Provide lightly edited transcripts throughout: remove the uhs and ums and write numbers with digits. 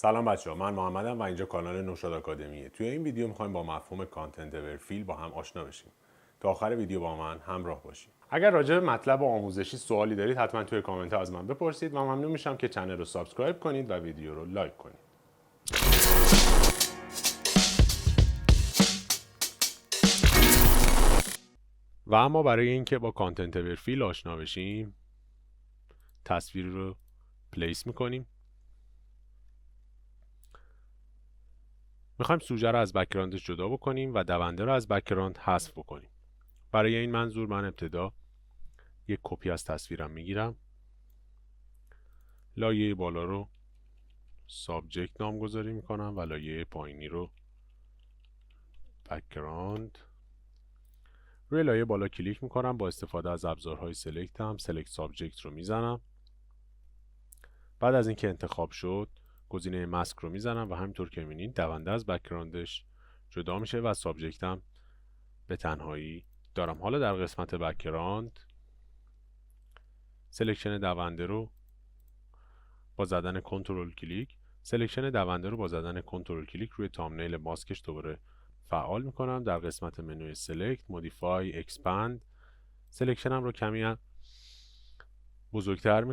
سلام بچه‌ها، من محمدم و اینجا کانال نوشاد آکادمیه. توی این ویدیو می‌خوایم با مفهوم کانتنت اور فیل با هم آشنا بشیم. تا آخر ویدیو با من همراه باشید. اگر راجع به مطلب آموزشی سوالی دارید حتما توی کامنت ها از من بپرسید و ممنون میشم که کانال رو سابسکرایب کنید و ویدیو رو لایک کنید. و اما برای اینکه با کانتنت اور فیل آشنا بشیم، تصویر رو پلیس می‌کنیم. می‌خوایم سوژه رو از بک‌گراندش جدا بکنیم و دونده رو از بک‌گراند حذف بکنیم. برای این منظور من ابتدا یک کپی از تصویرم میگیرم. لایه بالا رو سابجکت نامگذاری میکنم و لایه پایینی رو بک‌گراند. روی لایه بالا کلیک میکنم، با استفاده از ابزارهای سلکت هم سلکت سابجکت رو میزنم. بعد از اینکه انتخاب شد گزینه ماسک رو میزنم و همینطور که میبینید دونده از بک‌گراندش جدا میشه و سابجکتم به تنهایی دارم. حالا در قسمت بک‌گراند سلکشن دونده رو با زدن کنترل کلیک روی تامنیل ماسکش دوباره فعال میکنم. در قسمت منوی سلکت مودیفای اکسپند سلکشنم رو کمی بزرگتر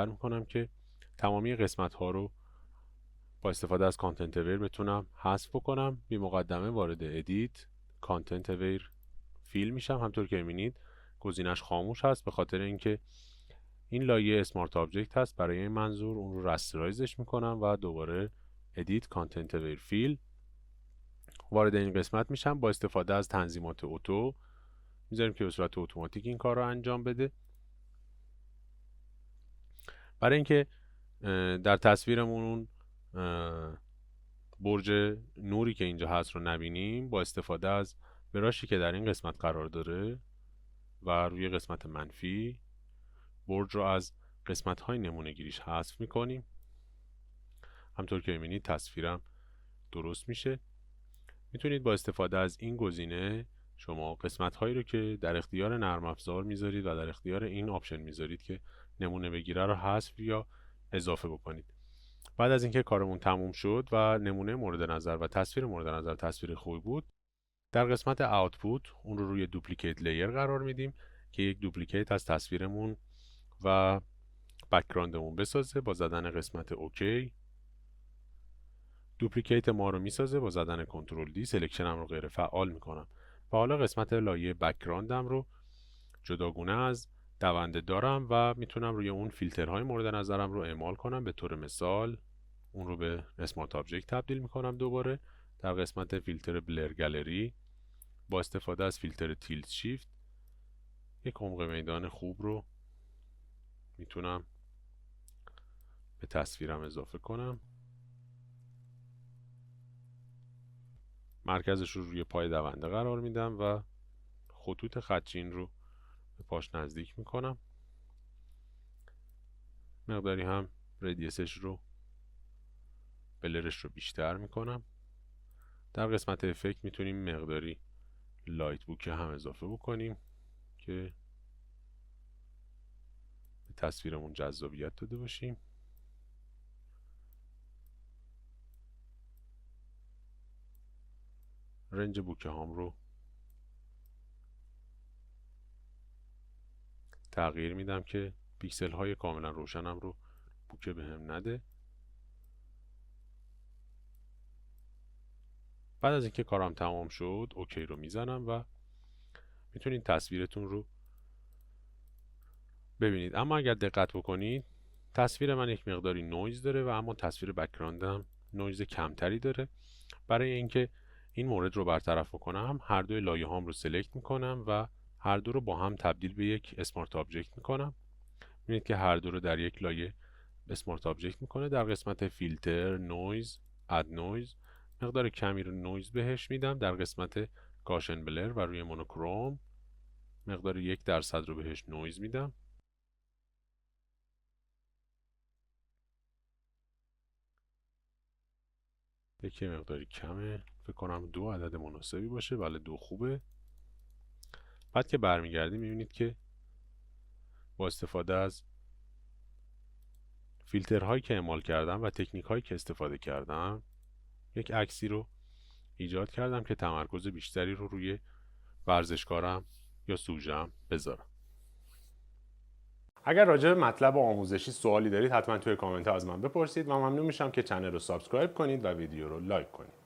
میکنم که تمامی قسمت ها رو با استفاده از کانتنت اور بتونم حذف بکنم. بی مقدمه وارد ادیت کانتنت اور فیل میشم. همطور که میبینید گزینش خاموش هست به خاطر اینکه این لایه اسمارت آبجکت هست. برای این منظور اون رو رسترایزش میکنم و دوباره ادیت کانتنت اور فیل وارد این قسمت میشم. با استفاده از تنظیمات اتو میذاریم که به صورت اتوماتیک این کار رو انجام بده. برای اینکه در تصویرمون برج نوری که اینجا هست رو نبینیم، با استفاده از براشی که در این قسمت قرار داره و روی قسمت منفی برج رو از قسمت های نمونه گیریش حذف میکنیم. همطور که میبینید تصویرم درست میشه. میتونید با استفاده از این گزینه شما قسمت هایی رو که در اختیار نرم افزار میذارید و در اختیار این آپشن میذارید که نمونه بگیره رو حذف یا اضافه بکنید. بعد از اینکه کارمون تموم شد و نمونه مورد نظر و تصویر مورد نظر تصویر خوبی بود، در قسمت آوتپوت اون رو روی دوپلیکیت لیر قرار میدیم که یک دوپلیکیت از تصویرمون و بک‌گراندمون بسازه. با زدن قسمت اوکی دوپلیکیت ما رو میسازه. با زدن کنترل دی سلکشنم رو غیر فعال میکنم و حالا قسمت لایه بک‌گراندم رو جداگونه از دونده دارم و میتونم روی اون فیلترهای مورد نظرم رو اعمال کنم. به طور مثال اون رو به اسمارت آبجکت تبدیل میکنم. دوباره در قسمت فیلتر بلر گالری با استفاده از فیلتر تیلت شیفت یک عمق میدان خوب رو میتونم به تصویرم اضافه کنم. مرکزش رو روی پای دونده قرار میدم و خطوط خطچین رو به پاش نزدیک میکنم. مقداری هم ردیسش رو بلرش رو بیشتر میکنم. در قسمت افکت میتونیم مقداری لایت بوک هم اضافه بکنیم که به تصویرمون جذابیت داده باشیم. رنج بوکه هام رو تغییر میدم که پیکسل های کاملا روشنم رو بوکه بهم نده. بعد از اینکه کارم تمام شد اوکی رو میزنم و میتونید تصویرتون رو ببینید. اما اگر دقت بکنید تصویر من یک مقداری نویز داره و اما تصویر بک‌گراندم نویز کمتری داره. برای اینکه این مورد رو برطرف بکنم هر دوی لایه هام رو سلکت میکنم و هر دو رو با هم تبدیل به یک اسمارت آبجکت میکنم. میبینید که هر دو رو در یک لایه اسمارت آبجکت میکنه. در قسمت فیلتر نویز اد نویز مقدار کمی رو نویز بهش میدم. در قسمت گاشن بلر و روی مونوکروم مقدار 1% رو بهش نویز میدم. یکی مقداری کمه، فکر کنم 2 عدد مناسبی باشه. بله 2 خوبه. بعد که برمیگردیم میبینید که با استفاده از فیلترهایی که اعمال کردم و تکنیک هایی که استفاده کردم، یک عکسی رو ایجاد کردم که تمرکز بیشتری رو روی ورزشکارم یا سوژه‌ام بذارم. اگر راجع به مطلب آموزشی سوالی دارید حتما توی کامنت ها از من بپرسید و ممنون میشم که چنل رو سابسکرایب کنید و ویدیو رو لایک کنید.